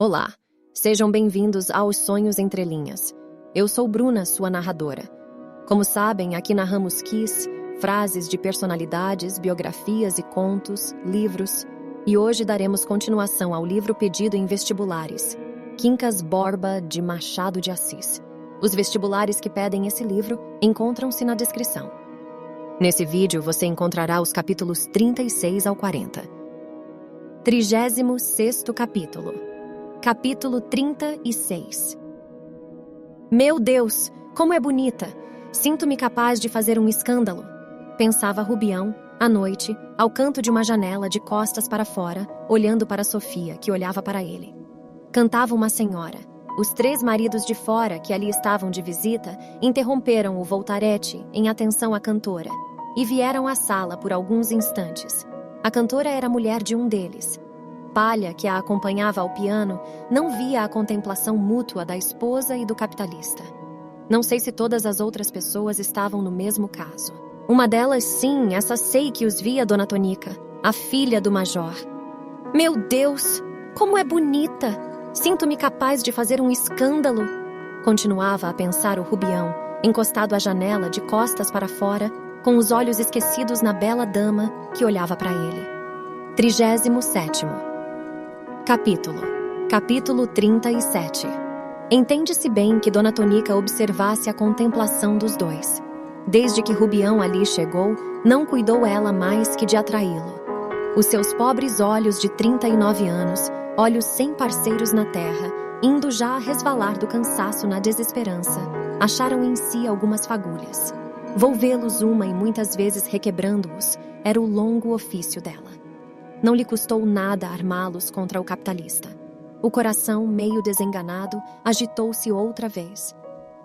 Olá, sejam bem-vindos aos Sonhos Entre Linhas. Eu sou Bruna, sua narradora. Como sabem, aqui narramos quiz, frases de personalidades, biografias e contos, livros, e hoje daremos continuação ao livro pedido em vestibulares, Quincas Borba, de Machado de Assis. Os vestibulares que pedem esse livro encontram-se na descrição. Nesse vídeo você encontrará os capítulos 36 ao 40. 36º capítulo. Capítulo 36. Meu Deus, como é bonita! Sinto-me capaz de fazer um escândalo, pensava Rubião, à noite, ao canto de uma janela de costas para fora, olhando para Sofia, que olhava para ele. Cantava uma senhora. Os 3 maridos de fora, que ali estavam de visita, interromperam o voltarete em atenção à cantora e vieram à sala por alguns instantes. A cantora era mulher de um deles. Palha, que a acompanhava ao piano, não via a contemplação mútua da esposa e do capitalista. Não sei se todas as outras pessoas estavam no mesmo caso. Uma delas, sim, essa sei que os via, Dona Tonica, a filha do major. Meu Deus, como é bonita! Sinto-me capaz de fazer um escândalo! Continuava a pensar o Rubião, encostado à janela de costas para fora, com os olhos esquecidos na bela dama que olhava para ele. 37º. Capítulo 37. Entende-se bem que Dona Tonica observasse a contemplação dos dois. Desde que Rubião ali chegou, não cuidou ela mais que de atraí-lo. Os seus pobres olhos de 39 anos, olhos sem parceiros na terra, indo já a resvalar do cansaço na desesperança, acharam em si algumas fagulhas. Volvê-los uma e muitas vezes requebrando-os era o longo ofício dela. Não lhe custou nada armá-los contra o capitalista. O coração, meio desenganado, agitou-se outra vez.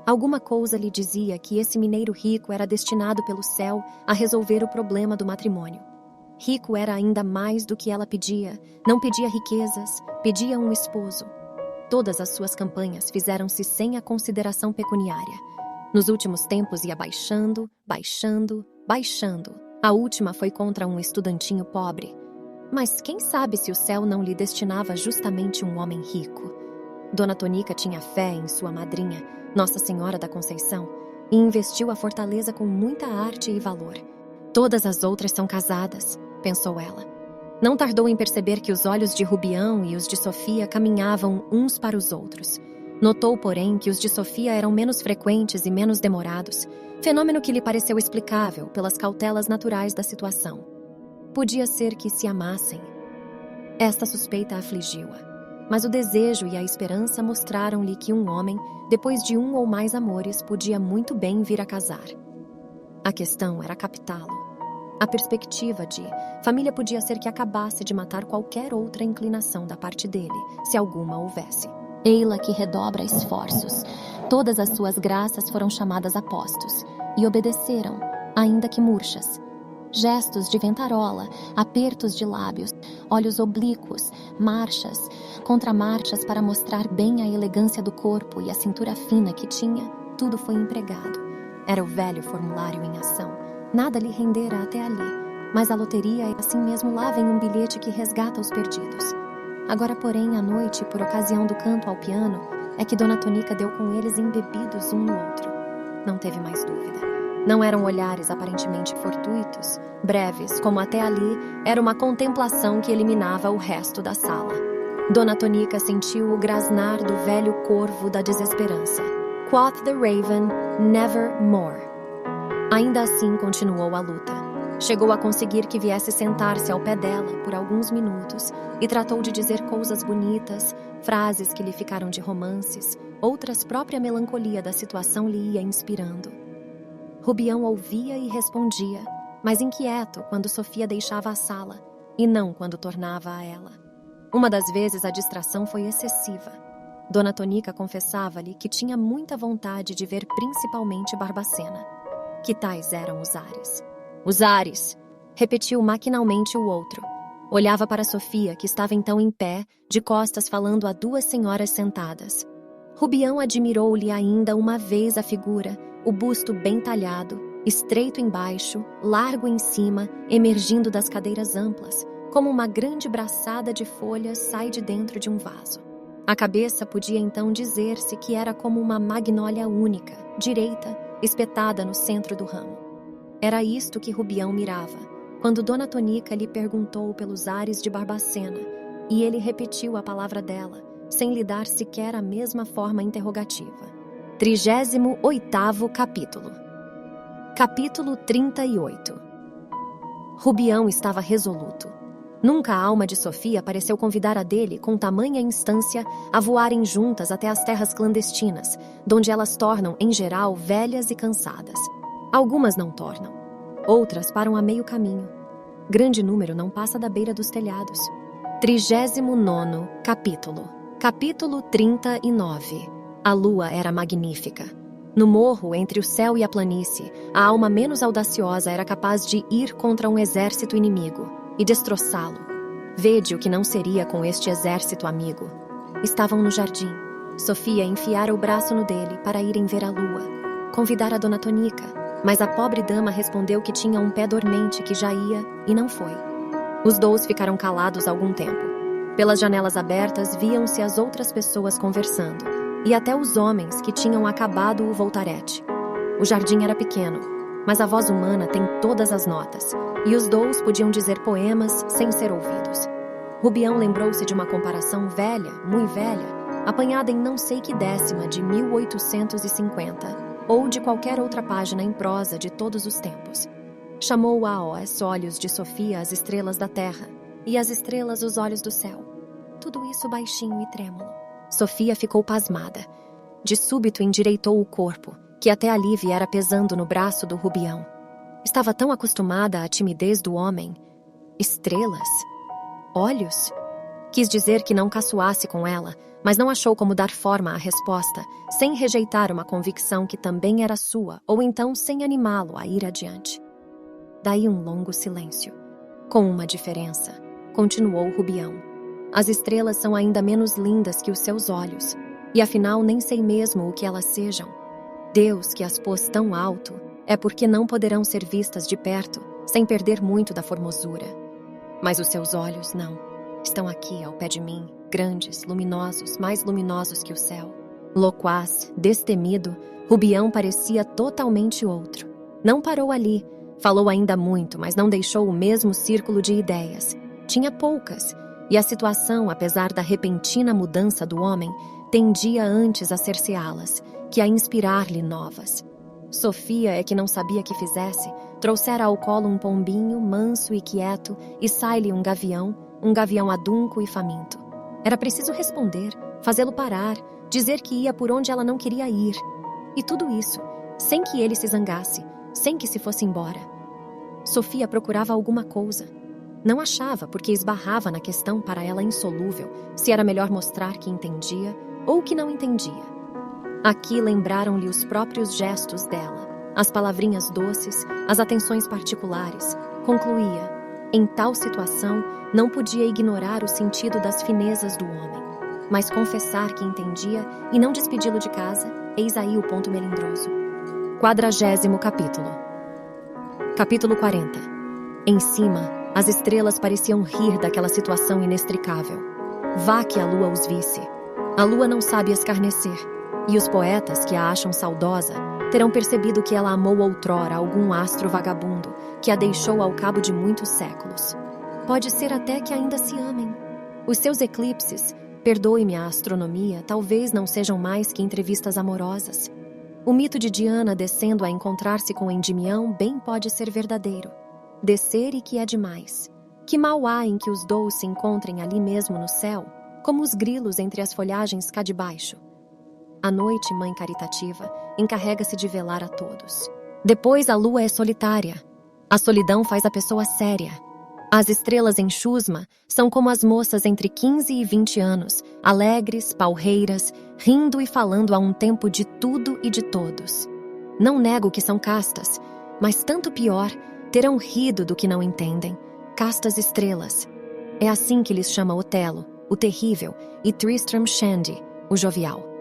Alguma coisa lhe dizia que esse mineiro rico era destinado pelo céu a resolver o problema do matrimônio. Rico era ainda mais do que ela pedia. Não pedia riquezas, pedia um esposo. Todas as suas campanhas fizeram-se sem a consideração pecuniária. Nos últimos tempos ia baixando, baixando, baixando. A última foi contra um estudantinho pobre. Mas quem sabe se o céu não lhe destinava justamente um homem rico? Dona Tonica tinha fé em sua madrinha, Nossa Senhora da Conceição, e investiu a fortaleza com muita arte e valor. Todas as outras são casadas, pensou ela. Não tardou em perceber que os olhos de Rubião e os de Sofia caminhavam uns para os outros. Notou, porém, que os de Sofia eram menos frequentes e menos demorados, fenômeno que lhe pareceu explicável pelas cautelas naturais da situação. Podia ser que se amassem. Esta suspeita afligiu-a, mas o desejo e a esperança mostraram-lhe que um homem, depois de um ou mais amores, podia muito bem vir a casar. A questão era captá-lo. A perspectiva de família podia ser que acabasse de matar qualquer outra inclinação da parte dele, se alguma houvesse. Ei-la que redobra esforços. Todas as suas graças foram chamadas a postos, e obedeceram, ainda que murchas. Gestos de ventarola, apertos de lábios, olhos oblíquos, marchas, contramarchas para mostrar bem a elegância do corpo e a cintura fina que tinha, tudo foi empregado. Era o velho formulário em ação. Nada lhe rendera até ali, mas a loteria é assim mesmo lá vem um bilhete que resgata os perdidos. Agora, porém, à noite, por ocasião do canto ao piano, é que Dona Tonica deu com eles embebidos um no outro. Não teve mais dúvida. Não eram olhares aparentemente fortuitos, breves, como até ali, era uma contemplação que eliminava o resto da sala. Dona Tonica sentiu o grasnar do velho corvo da desesperança. Quoth the raven, nevermore. Ainda assim continuou a luta. Chegou a conseguir que viesse sentar-se ao pé dela por alguns minutos e tratou de dizer coisas bonitas, frases que lhe ficaram de romances, outras própria melancolia da situação lhe ia inspirando. Rubião ouvia e respondia, mas inquieto quando Sofia deixava a sala, e não quando tornava a ela. Uma das vezes a distração foi excessiva. Dona Tonica confessava-lhe que tinha muita vontade de ver principalmente Barbacena. Que tais eram os ares? Os ares! Repetiu maquinalmente o outro. Olhava para Sofia, que estava então em pé, de costas falando a 2 senhoras sentadas. Rubião admirou-lhe ainda uma vez a figura, o busto bem talhado, estreito embaixo, largo em cima, emergindo das cadeiras amplas, como uma grande braçada de folhas sai de dentro de um vaso. A cabeça podia então dizer-se que era como uma magnólia única, direita, espetada no centro do ramo. Era isto que Rubião mirava, quando Dona Tonica lhe perguntou pelos ares de Barbacena, e ele repetiu a palavra dela, sem lhe dar sequer a mesma forma interrogativa. 38º capítulo. Capítulo 38. Rubião estava resoluto. Nunca a alma de Sofia pareceu convidar a dele com tamanha instância a voarem juntas até as terras clandestinas, donde elas tornam, em geral, velhas e cansadas. Algumas não tornam. Outras param a meio caminho. Grande número não passa da beira dos telhados. 39º capítulo. Capítulo 39. A lua era magnífica. No morro, entre o céu e a planície, a alma menos audaciosa era capaz de ir contra um exército inimigo e destroçá-lo. Vede o que não seria com este exército amigo. Estavam no jardim. Sofia enfiara o braço no dele para irem ver a lua. Convidara a Dona Tonica, mas a pobre dama respondeu que tinha um pé dormente que já ia e não foi. Os dois ficaram calados algum tempo. Pelas janelas abertas viam-se as outras pessoas conversando, e até os homens que tinham acabado o voltarete. O jardim era pequeno, mas a voz humana tem todas as notas, e os dois podiam dizer poemas sem ser ouvidos. Rubião lembrou-se de uma comparação velha, muito velha, apanhada em não sei que décima de 1850, ou de qualquer outra página em prosa de todos os tempos. Chamou aos olhos de Sofia as estrelas da terra, e as estrelas os olhos do céu. Tudo isso baixinho e trêmulo. Sofia ficou pasmada. De súbito endireitou o corpo, que até ali viera pesando no braço do Rubião. Estava tão acostumada à timidez do homem. Estrelas? Olhos? Quis dizer que não caçoasse com ela, mas não achou como dar forma à resposta, sem rejeitar uma convicção que também era sua, ou então sem animá-lo a ir adiante. Daí um longo silêncio. Com uma diferença, continuou Rubião. As estrelas são ainda menos lindas que os seus olhos, e afinal nem sei mesmo o que elas sejam. Deus, que as pôs tão alto, é porque não poderão ser vistas de perto, sem perder muito da formosura. Mas os seus olhos, não. Estão aqui, ao pé de mim, grandes, luminosos, mais luminosos que o céu. Loquaz, destemido, Rubião parecia totalmente outro. Não parou ali, falou ainda muito, mas não deixou o mesmo círculo de ideias. Tinha poucas, e a situação, apesar da repentina mudança do homem, tendia antes a cerceá-las, que a inspirar-lhe novas. Sofia é que não sabia que fizesse, trouxera ao colo um pombinho, manso e quieto, e sai-lhe um gavião adunco e faminto. Era preciso responder, fazê-lo parar, dizer que ia por onde ela não queria ir. E tudo isso, sem que ele se zangasse, sem que se fosse embora. Sofia procurava alguma coisa. Não achava, porque esbarrava na questão para ela insolúvel, se era melhor mostrar que entendia ou que não entendia. Aqui lembraram-lhe os próprios gestos dela, as palavrinhas doces, as atenções particulares. Concluía, em tal situação, não podia ignorar o sentido das finezas do homem, mas confessar que entendia e não despedi-lo de casa, eis aí o ponto melindroso. 40º capítulo. Capítulo 40. Em cima, as estrelas pareciam rir daquela situação inextricável. Vá que a lua os visse. A lua não sabe escarnecer, e os poetas que a acham saudosa terão percebido que ela amou outrora algum astro vagabundo que a deixou ao cabo de muitos séculos. Pode ser até que ainda se amem. Os seus eclipses, perdoe-me a astronomia, talvez não sejam mais que entrevistas amorosas. O mito de Diana descendo a encontrar-se com Endimião bem pode ser verdadeiro. Descer e que é demais. Que mal há em que os dois se encontrem ali mesmo no céu, como os grilos entre as folhagens cá de baixo. À noite, mãe caritativa, encarrega-se de velar a todos. Depois a lua é solitária. A solidão faz a pessoa séria. As estrelas em chusma são como as moças entre 15 e 20 anos, alegres, palreiras, rindo e falando a um tempo de tudo e de todos. Não nego que são castas, mas tanto pior, terão rido do que não entendem. Castas estrelas. É assim que lhes chama Otelo, o terrível, e Tristram Shandy, o jovial.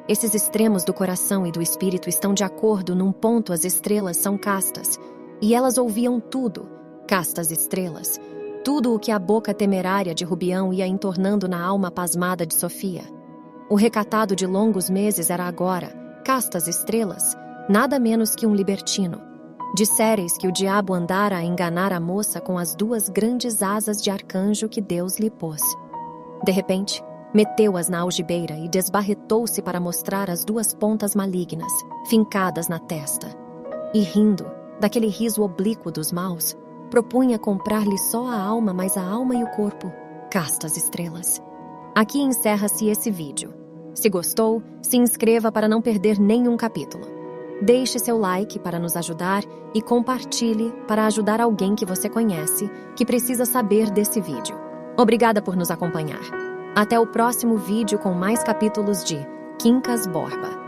Esses extremos do coração e do espírito estão de acordo num ponto. As estrelas são castas, e elas ouviam tudo, castas estrelas, Tudo o que a boca temerária de Rubião ia entornando na alma pasmada de Sofia. O recatado de longos meses era agora, castas estrelas, nada menos que um libertino. Dissereis que o diabo andara a enganar a moça com as 2 grandes asas de arcanjo que Deus lhe pôs. De repente, meteu-as na algibeira e desbarretou-se para mostrar as 2 pontas malignas, fincadas na testa. E rindo, daquele riso oblíquo dos maus, propunha comprar-lhe só a alma, mais a alma e o corpo, castas estrelas. Aqui encerra-se esse vídeo. Se gostou, se inscreva para não perder nenhum capítulo. Deixe seu like para nos ajudar e compartilhe para ajudar alguém que você conhece que precisa saber desse vídeo. Obrigada por nos acompanhar. Até o próximo vídeo com mais capítulos de Quincas Borba.